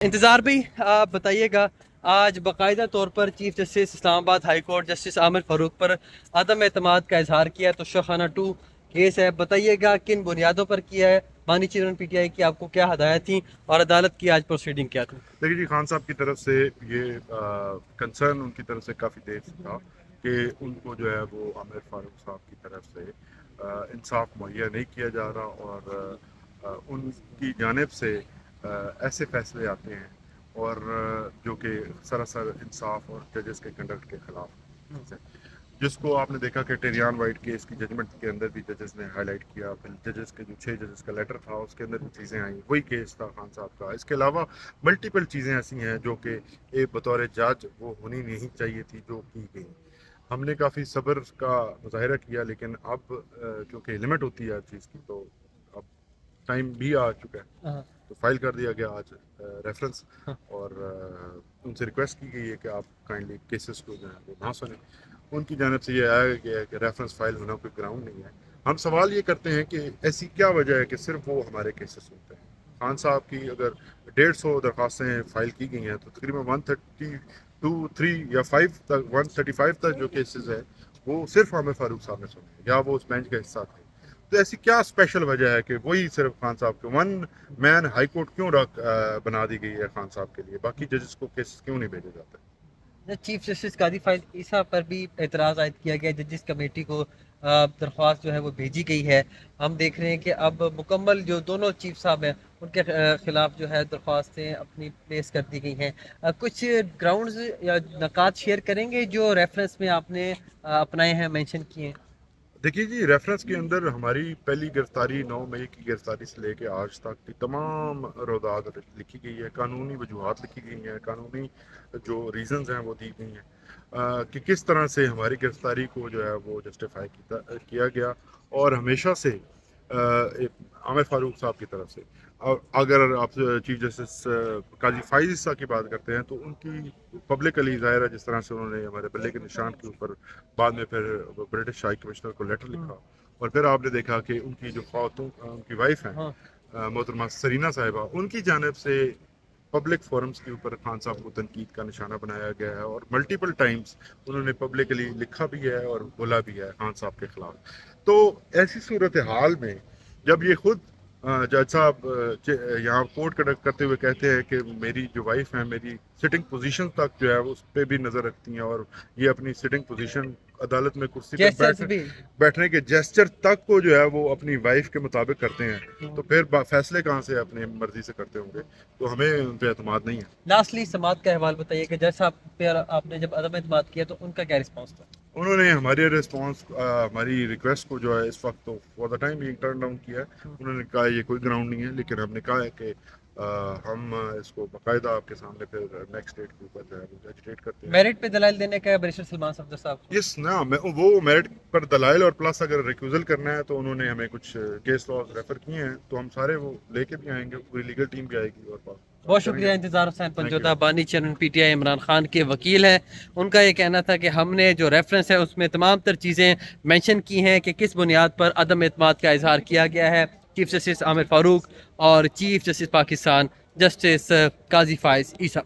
इंतज़ार भाई, आप बताइएगा, आज बाकायदा तौर पर chief justice Islamabad high court justice Aamir Farooq पर अदम एतमाद का इजहार किया। तो शोखाना 2 केस है, बताइएगा किन बुनियादों पर किया है, बानी चेयरमैन पीटीआई की आपको क्या हदायत थी और अदालत की आज प्रोसीडिंग क्या थी? देखिए जी, खान साहब की तरफ से ये कंसर्न उनकी तरफ से काफ़ी देर से था कि उनको जो है वो आमिर फारूक साहब की तरफ से इंसाफ मुहैया नहीं किया जा रहा और उनकी जानिब से ऐसे फैसले आते हैं और जो कि सरासर इंसाफ और जजेस के कंडक्ट के खिलाफ, जिसको आपने देखा कि टेरियान वाइट केस की जजमेंट के अंदर भी जजेस ने हाईलाइट किया। फिर जजेस के जो 6 जजेस का लेटर था उसके अंदर भी चीज़ें आई, वही केस था खान साहब का। इसके अलावा मल्टीपल चीज़ें ऐसी हैं जो कि एक बतौर जज वो होनी नहीं चाहिए थी जो की गई। हमने काफ़ी सब्र का मुजाहरा किया, लेकिन अब क्योंकि लिमिट होती है हर चीज़ की, तो अब टाइम भी आ चुका है, हाँ, तो फाइल कर दिया गया आज रेफरेंस। हाँ। और उनसे रिक्वेस्ट की गई है कि आप काइंडली केसेस को जो है वो ना सुनें। उनकी जानब से ये आया गया है कि रेफरेंस फाइल होना कोई ग्राउंड नहीं है। हम सवाल ये करते हैं कि ऐसी क्या वजह है कि सिर्फ वो हमारे केसेस सुनते हैं। खान साहब की अगर 150 दरख्वास्तें फाइल की गई हैं तो तकरीबन 132, 3 या 5 तक, 135 तक जो केसेस है वो सिर्फ आमिर फारूक साहब ने सुने या वो उस बेंच का हिस्सा थे। तो ऐसी क्या स्पेशल वजह है कि वही सिर्फ खान साहब के वन मैन हाई कोर्ट क्यों बना दी गई है खान साहब के लिए, बाकी जजेस को केसेस क्यों नहीं भेजे जाते? चीफ जस्टिस कादी फाइल ईसा पर भी एतराज़ आयद किया गया, जजिस कमेटी को दरख्वास्त जो है वो भेजी गई है। हम देख रहे हैं कि अब मुकम्मल जो दोनों चीफ साहब हैं उनके खिलाफ जो है दरख्वास्तें अपनी प्लेस कर दी गई हैं। कुछ ग्राउंड्स या नकात शेयर करेंगे जो रेफरेंस में आपने अपनाए हैं, मेंशन किए हैं? देखिए जी, रेफरेंस के अंदर हमारी पहली गिरफ्तारी 9 मई की गिरफ्तारी से लेके आज तक की तमाम रोदात लिखी गई है, कानूनी वजूहात लिखी गई हैं, कानूनी जो रीजंस हैं वो दी गई हैं कि किस तरह से हमारी गिरफ्तारी को जो है वो जस्टिफाई किया गया। और हमेशा से आमिर फारूक साहब की तरफ से, और अगर आप चीफ जस्टिस काजी फाइज ईसा की बात करते हैं तो उनकी पब्लिकली ज़ाहिर है, जिस तरह से उन्होंने हमारे बल्ले के निशान के ऊपर बाद में फिर ब्रिटिश हाई कमिश्नर को लेटर लिखा, और फिर आपने देखा कि उनकी जो खातून उनकी वाइफ हैं हाँ। मोहतरमा सरीना साहिबा, उनकी जानब से पब्लिक फोरम्स के ऊपर खान साहब को तनकीद का निशाना बनाया गया है और मल्टीपल टाइम्स उन्होंने पब्लिकली लिखा भी है और बोला भी है खान साहब के खिलाफ। तो ऐसी सूरत हाल में जब ये खुद जज साहब यहाँ कोर्ट कंडक्ट करते हुए कहते हैं कि मेरी जो वाइफ है मेरी सिटिंग पोजीशन तक जो है उस पर भी नज़र रखती हैं और ये अपनी सिटिंग पोजीशन अदालत में कुर्सी पे जेस्चर्स भी। बैठने के जेस्चर तक को जो है वो अपनी वाइफ के मुताबिक करते हैं, तो फिर फैसले कहाँ से अपनी मर्जी से करते होंगे? तो हमें उन पर एतमाद नहीं है। लास्टली समात का अहवाल बताइए कि जैसा आप पे आपने जब अदम एतमाद किया तो उनका क्या रिस्पॉन्स था? उन्होंने हमारे रिस्पांस हमारी रिक्वेस्ट को जो है इस वक्त तो for the time being turn down किया है। उन्होंने कहा ये कोई ग्राउंड नहीं है, लेकिन हमने कहा है कि हम इसको बाकायदा आपके सामने फिर नेक्स्ट डेट के ऊपर जो है वो एजिटेट करते हैं। मेरिट पे दलाल देने का है बैरिस्टर सलमान सफदर साहब को? यस ना, मैं वो मेरिट पर दलाइल और प्लस अगर रिक्यूजल करना है तो उन्होंने हमें कुछ केस लॉज रेफर किए हैं, तो हम सारे वो लेके भी आएंगे, पूरी लीगल टीम भी आएगी और बहुत शुक्रिया। इंतजार हुसैन पंजोता, बानी चेयरमैन पीटीआई, इमरान खान के वकील हैं। उनका ये कहना था कि हमने जो रेफरेंस है उसमें तमाम तर चीज़ें मेंशन की हैं कि किस बुनियाद पर अदम एतमाद का इजहार किया गया है चीफ जस्टिस आमिर फारूक और चीफ जस्टिस पाकिस्तान जस्टिस काजी फाइज ईसा।